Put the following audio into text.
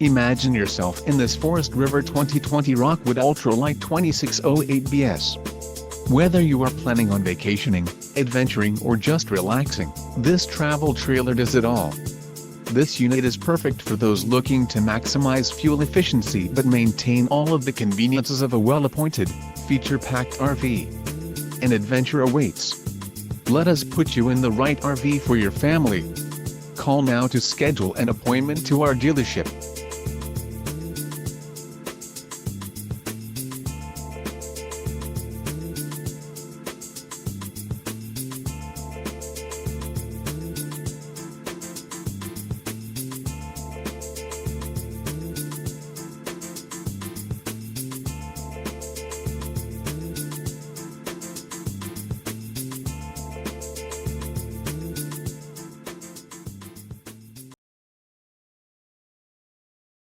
Imagine yourself in this Forest River 2020 Rockwood Ultra Lite 2608BS. Whether you are planning on vacationing, adventuring or just relaxing, this travel trailer does it all. This unit is perfect for those looking to maximize fuel efficiency but maintain all of the conveniences of a well-appointed, feature-packed RV. An adventure awaits. Let us put you in the right RV for your family. Call now to schedule an appointment to our dealership.